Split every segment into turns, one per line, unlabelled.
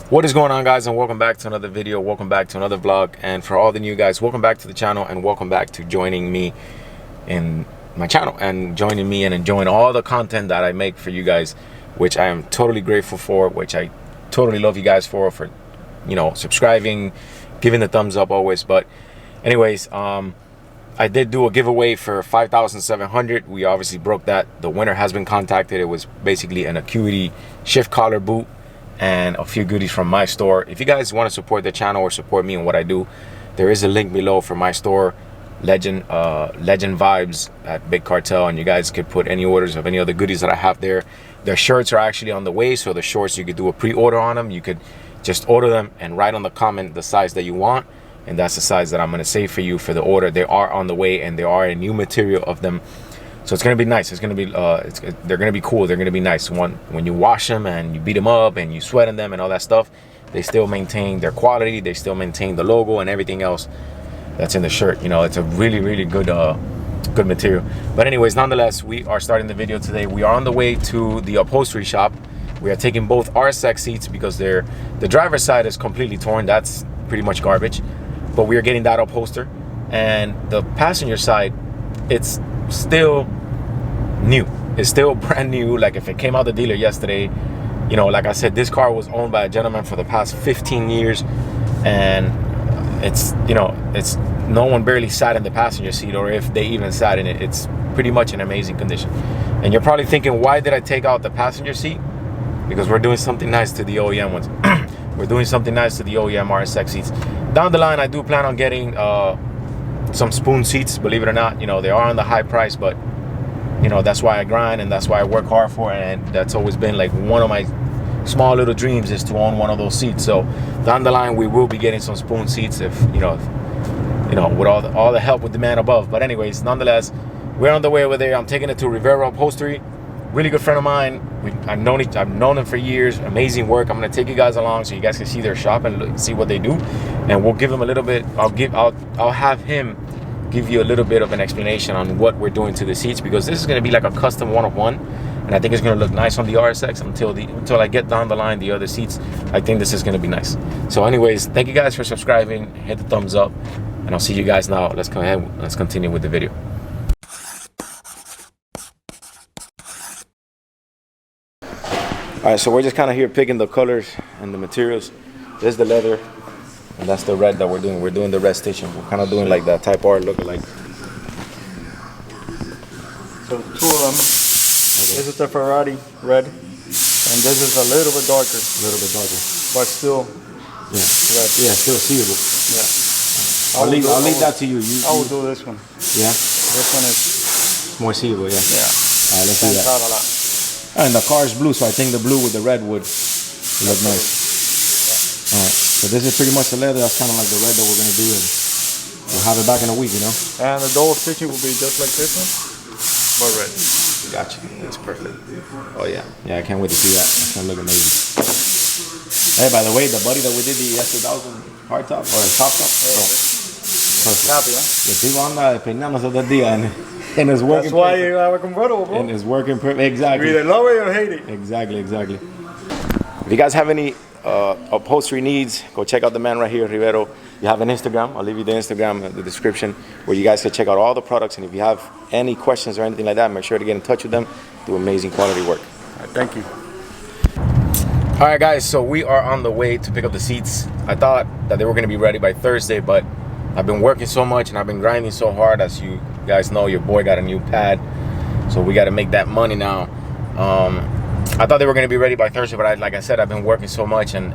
What is going on, guys, and welcome back to another video, welcome back to another vlog. And for all the new guys, welcome back to the channel and welcome back to joining me in my channel and joining me and enjoying all the content that I make for you guys, which I am totally grateful for, which I totally love you guys for you know, subscribing, giving the thumbs up always. But anyways, I did do a giveaway for 5,700. We obviously broke that. The winner has been contacted. It was basically an Acuity shift collar boot and a few goodies from my store. If you guys want to support the channel or support me and what I do, there is a link below for my store, Legend Vibes at Big Cartel, and you guys could put any orders of any other goodies that I have there. Their shirts are actually on the way, so the shorts, you could do a pre-order on them. You could just order them and write on the comment the size that you want, and that's the size that I'm going to save for you for the order. They are on the way, and there are a new material of them, so it's going to be nice. It's going to be they're going to be cool. They're going to be nice. When you wash them and you beat them up and you sweat in them and all that stuff, they still maintain their quality. They still maintain the logo and everything else that's in the shirt. You know, it's a really good good material. But anyways, nonetheless, we are starting the video today. We are on the way to the upholstery shop. We are taking both RSX seats because the driver's side is completely torn. That's pretty much garbage, but we are getting that upholster, and the passenger side, it's still new. It's still brand new. Like if it came out the dealer yesterday, you know, like I said, this car was owned by a gentleman for the past 15 years, and it's, you know, it's no one barely sat in the passenger seat, or if they even sat in it. It's pretty much in amazing condition. And you're probably thinking, why did I take out the passenger seat? Because we're doing something nice to the OEM ones. We're doing something nice to the OEM RSX seats. Down the line, I do plan on getting some spoon seats. Believe it or not, you know, they are on the high price, but you know, that's why I grind and that's why I work hard for it, and that's always been like one of my small little dreams, is to own one of those seats. So down the line, we will be getting some spoon seats, if you know, with all the help with the man above. But anyways, nonetheless, we're on the way over there. I'm taking it to Rivera Upholstery. Really good friend of mine. I've known him for years. Amazing work. I'm gonna take you guys along so you guys can see their shop and see what they do, and we'll give him a little bit. I'll have him give you a little bit of an explanation on what we're doing to the seats, because this is going to be like a custom one-of-one, and I think it's going to look nice on the RSX until I get down the line the other seats. I think this is going to be nice. So anyways, thank you guys for subscribing. Hit the thumbs up, and I'll see you guys now. Let's go ahead, let's continue with the video. All right, so we're just kind of here picking the colors and the materials. There's the leather, and that's the red that we're doing. We're doing the red stitching. We're kind of doing like that Type R look-alike.
So two of them. Okay. This is the Ferrari red, and this is a little bit darker.
A little bit darker.
But still,
red. Yeah, still seeable.
Yeah.
I'll leave that to you.
I will do this one.
Yeah?
This one is
more seeable, yeah?
Yeah.
All right, let's do that. And the car is blue, so I think the blue with the red would look nice. Yeah. All right. So this is pretty much the leather. That's kind of like the red that we're going to do, and we'll have it back in a week, you know?
And the double stitching will be just like this one, but red.
Gotcha. That's perfect. Oh, yeah. Yeah, I can't wait to see that. That's going to look amazing. Hey, by the way, the buddy that we did the S2000 hardtop, or top top.
Perfect. Happy, huh?
The people anda peinándose todo el día, and it's working.
That's why you have a convertible, bro.
And it's working perfect. Exactly.
You either love it or hate it.
Exactly. If you guys have any upholstery needs, go check out the man right here, Rivero. You have an Instagram. I'll leave you the Instagram in the description, where you guys can check out all the products. And if you have any questions or anything like that, make sure to get in touch with them. Do amazing quality work.
All right, thank you.
All right, guys, so we are on the way to pick up the seats. I thought that they were going to be ready by Thursday, but I've been working so much and I've been grinding so hard. As you guys know, your boy got a new pad, so we got to make that money now. I thought they were going to be ready by Thursday, but like I said, I've been working so much, and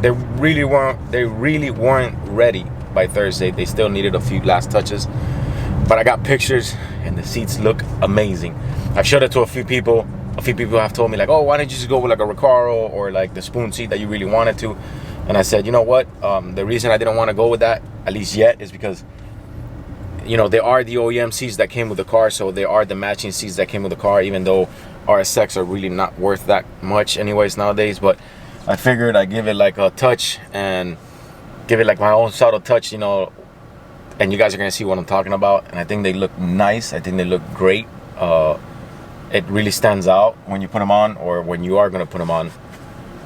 they really weren't ready by Thursday. They still needed a few last touches, but I got pictures and the seats look amazing. I've showed it to a few people. A few people have told me like, oh, why didn't you just go with like a Recaro or like the spoon seat that you really wanted to? And I said, you know what, the reason I didn't want to go with that, at least yet, is because, you know, they are the OEM seats that came with the car, so they are the matching seats that came with the car, even though RSX are really not worth that much anyways nowadays. But I figured I'd give it like a touch and give it like my own subtle touch, you know, and you guys are gonna see what I'm talking about. And I think they look nice. I think they look great. It really stands out when you put them on, or when you are gonna put them on.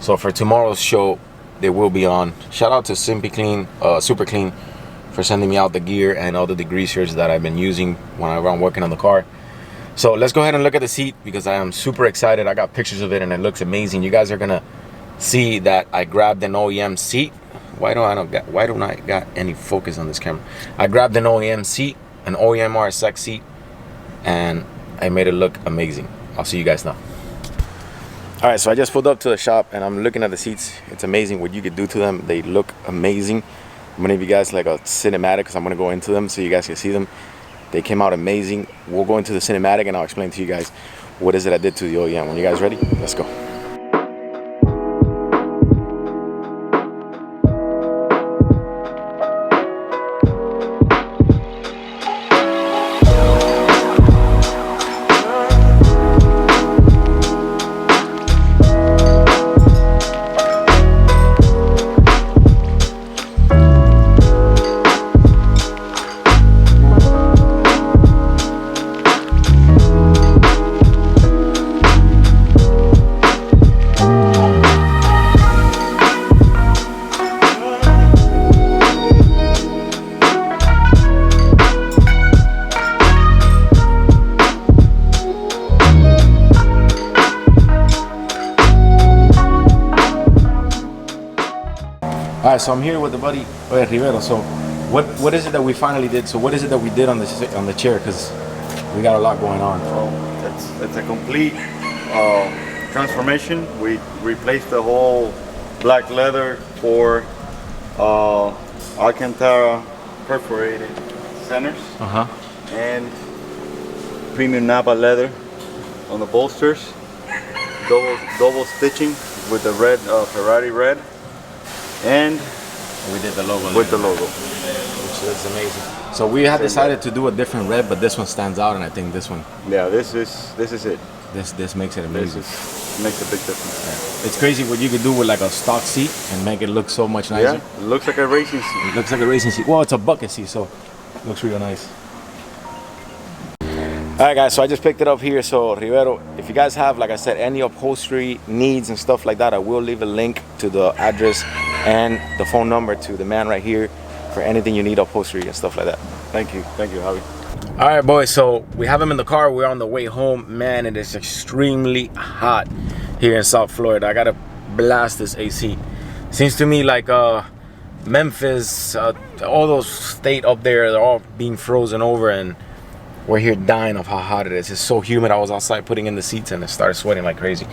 So for tomorrow's show, they will be on. Shout out to Simply Clean, Super Clean, for sending me out the gear and all the degreasers that I've been using when I'm working on the car. So let's go ahead and look at the seat, because I am super excited. I got pictures of it and it looks amazing. You guys are gonna see that I grabbed an OEM seat. Why don't I got any focus on this camera? I grabbed an OEM seat, an OEM RSX seat, and I made it look amazing. I'll see you guys now. All right, so I just pulled up to the shop and I'm looking at the seats. It's amazing what you could do to them. They look amazing. I'm gonna give you guys like a cinematic, because I'm gonna go into them so you guys can see them. They came out amazing. We'll go into the cinematic and I'll explain to you guys what is it I did to the OEM. When you guys ready, let's go. All right, so I'm here with the buddy Rivero. So what is it that we finally did? So what is it that we did on the chair? Because we got a lot going on.
Well, it's a complete transformation. We replaced the whole black leather for Alcantara perforated centers and premium Napa leather on the bolsters. Double stitching with the red Ferrari red. And
we did the logo
with the logo,
which is amazing. So we had decided to do a different red, but this one stands out, and I think this one.
Yeah, this is it.
This makes it amazing.
Makes a big difference.
Yeah. It's crazy what you could do with like a stock seat and make it look so much nicer.
Yeah, it looks like a racing seat.
It looks like a racing seat. Well, it's a bucket seat, so it looks real nice. All right, guys, so I just picked it up here. So Rivero, if you guys have, like I said, any upholstery needs and stuff like that, I will leave a link to the address and the phone number to the man right here for anything you need upholstery and stuff like that.
Thank you, Javi.
All right, boys, so we have him in the car. We're on the way home. Man, it is extremely hot here in South Florida. I gotta blast this AC. Seems to me like Memphis, all those states up there, they're all being frozen over, and we're here dying of how hot it is. It's so humid. I was outside putting in the seats and it started sweating like crazy.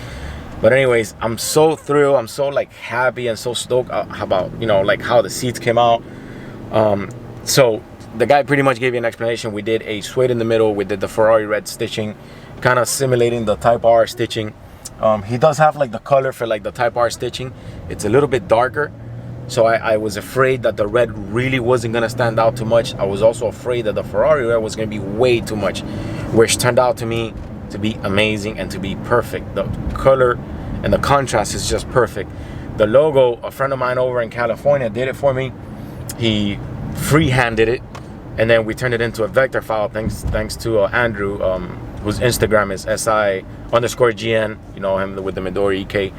But anyways, I'm so thrilled. I'm so like happy and so stoked about, you know, like how the seats came out. So the guy pretty much gave you an explanation. We did a suede in the middle. We did the Ferrari red stitching, kind of simulating the Type R stitching. He does have like the color for like the Type R stitching. It's a little bit darker. So I was afraid that the red really wasn't gonna stand out too much. I was also afraid that the Ferrari red was gonna be way too much, which turned out to me to be amazing and to be perfect. The color and the contrast is just perfect. The logo, a friend of mine over in California did it for me. He freehanded it, and then we turned it into a vector file thanks to Andrew, whose Instagram is SI_GN. You know him with the Midori EK.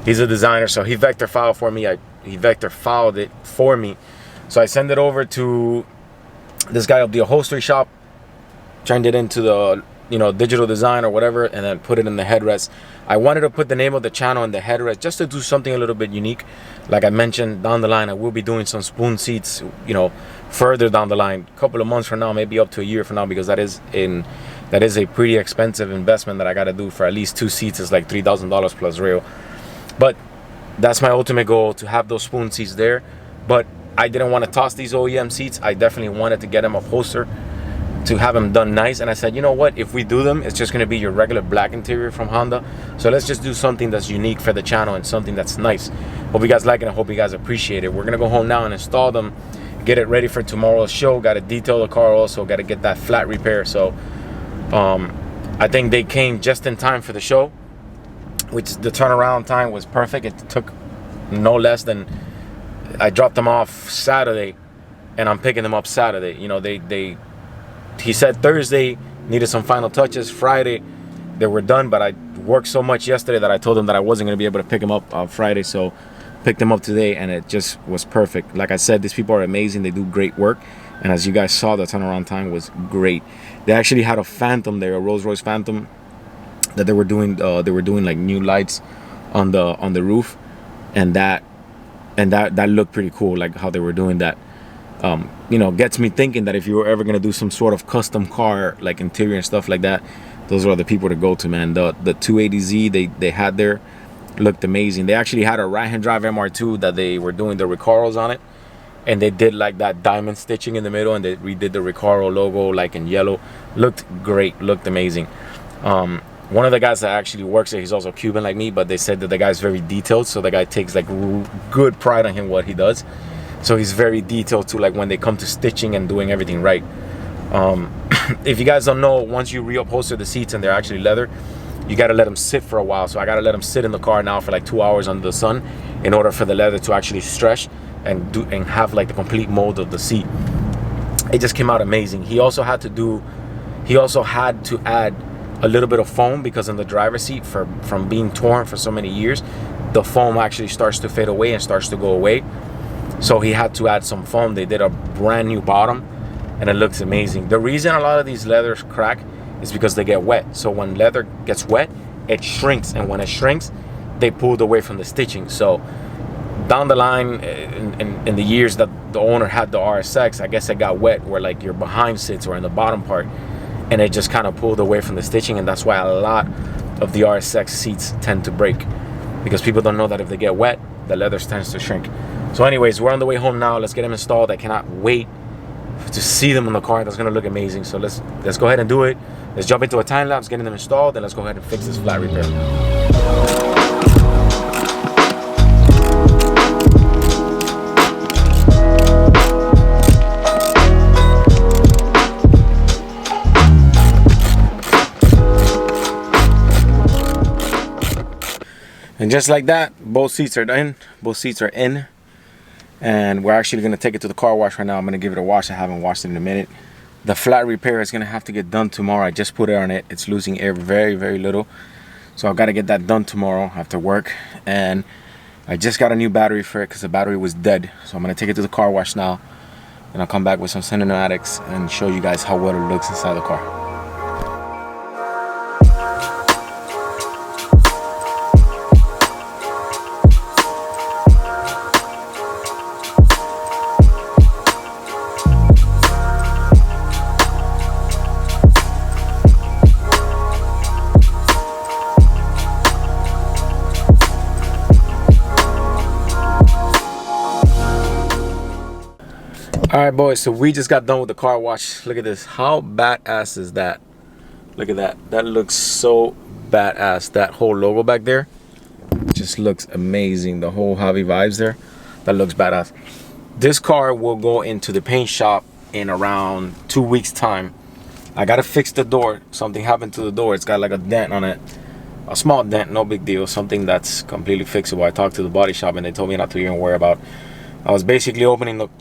He's a designer, so he vector filed for me. He vector filed it for me. So I send it over to this guy of the upholstery shop, turned it into the, you know, digital design or whatever, and then put it in the headrest. I wanted to put the name of the channel in the headrest just to do something a little bit unique. Like I mentioned, down the line I will be doing some spoon seats, you know, further down the line, a couple of months from now, maybe up to a year from now, because that is a pretty expensive investment that I got to do for at least 2 seats. It's like $3,000 plus rail. But that's my ultimate goal, to have those spoon seats there. But I didn't want to toss these OEM seats. I definitely wanted to get them upholstered, to have them done nice. And I said, you know what, if we do them, it's just going to be your regular black interior from Honda. So let's just do something that's unique for the channel and something that's nice. Hope you guys like it. I hope you guys appreciate it. We're going to go home now and install them, get it ready for tomorrow's show. Got to detail the car also. Got to get that flat repair. So I think they came just in time for the show, which the turnaround time was perfect. It took no less than, I dropped them off Saturday and I'm picking them up Saturday. You know, he said Thursday needed some final touches. Friday they were done, but I worked so much yesterday that I told him that I wasn't going to be able to pick them up on Friday. So Picked them up today and it just was perfect. Like I said, these people are amazing. They do great work. And as you guys saw, the turnaround time was great. They actually had a Phantom there, a Rolls-Royce Phantom, that they were doing like new lights on the roof, and that looked pretty cool, like how they were doing that. You know, gets me thinking that if you were ever gonna do some sort of custom car, like interior and stuff like that, those are the people to go to, man. The 280Z they had there looked amazing. They actually had a right-hand drive MR2 that they were doing the Recaros on it, and they did like that diamond stitching in the middle, and they redid the Recaro logo like in yellow. Looked great, looked amazing. One of the guys that actually works there, he's also Cuban like me, but they said that the guy's very detailed, so the guy takes like good pride on him what he does. So he's very detailed too, like when they come to stitching and doing everything right. If you guys don't know, once you reupholster the seats and they're actually leather, you got to let them sit for a while. So I got to let them sit in the car now for like 2 hours under the sun in order for the leather to actually stretch and have like the complete mold of the seat. It just came out amazing. He also had to add a little bit of foam, because in the driver's seat, from being torn for so many years, the foam actually starts to fade away and starts to go away. So he had to add some foam. They did a brand new bottom and it looks amazing. The reason a lot of these leathers crack is because they get wet. So when leather gets wet, it shrinks, and when it shrinks, they pulled away from the stitching. So down the line, in the years that the owner had the RSX, I guess it got wet where like your behind sits or in the bottom part, and it just kind of pulled away from the stitching, and that's why a lot of the RSX seats tend to break, because people don't know that if they get wet, the leather tends to shrink. So anyways, we're on the way home now. Let's get them installed. I cannot wait to see them in the car. That's gonna look amazing. So let's go ahead and do it. Let's jump into a time lapse, getting them installed, and let's go ahead and fix this flat repair. And just like that, both seats are in. Both seats are in. And we're actually going to take it to the car wash right now. I'm going to give it a wash. I haven't washed it in a minute. The flat repair is going to have to get done tomorrow. I just put it on it. It's losing air very, very little. So I've got to get that done tomorrow after work. And I just got a new battery for it because the battery was dead. So I'm going to take it to the car wash now. And I'll come back with some cinematics and show you guys how well it looks inside the car. Alright boys, so we just got done with the car wash. Look at this. How badass is that? Look at that. That looks so badass. That whole logo back there just looks amazing. The whole Javi vibes there. That looks badass. This car will go into the paint shop in around 2 weeks time. I gotta fix the door. Something happened to the door. It's got like a dent on it. A small dent, no big deal. Something that's completely fixable. I talked to the body shop and they told me not to even worry about. I was basically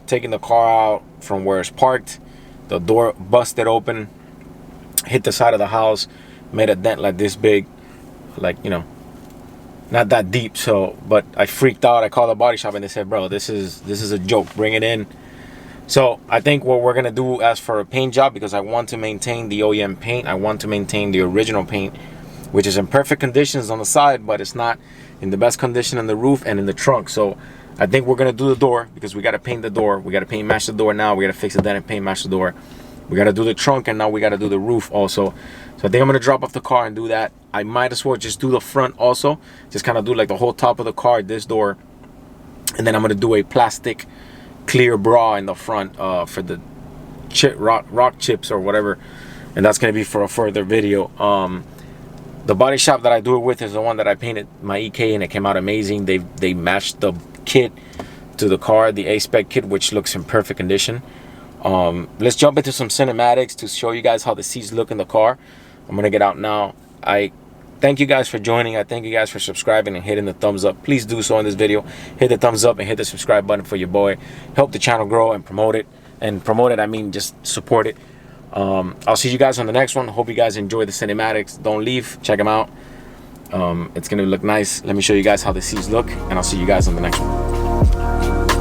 taking the car out from where it's parked. The door busted open, hit the side of the house, made a dent like this big, like, you know, not that deep. So, but I freaked out. I called the body shop and they said, bro, this is a joke. Bring it in. So I think what we're gonna do as for a paint job, because I want to maintain the OEM paint, I want to maintain the original paint, which is in perfect conditions on the side, but it's not in the best condition on the roof and in the trunk. So I think we're gonna do the door, because we gotta paint the door. We gotta paint match the door now. We gotta fix it then and paint match the door. We gotta do the trunk, and now we gotta do the roof also. So I think I'm gonna drop off the car and do that. I might as well just do the front also. Just kind of do like the whole top of the car, this door. And then I'm gonna do a plastic clear bra in the front for the rock chips or whatever. And that's gonna be for a further video. The body shop that I do it with is the one that I painted my EK, and it came out amazing. They matched the kit to the car, the A-Spec kit, which looks in perfect condition. Let's jump into some cinematics to show you guys how the seats look in the car. I'm gonna get out now. I thank you guys for joining. I thank you guys for subscribing and hitting the thumbs up. Please do so in this video. Hit the thumbs up and hit the subscribe button for your boy. Help the channel grow and promote it. And promote it, I mean just support it. I'll see you guys on the next one. Hope you guys enjoy the cinematics. Don't leave. Check them out. It's gonna look nice. Let me show you guys how the seats look, and I'll see you guys on the next one.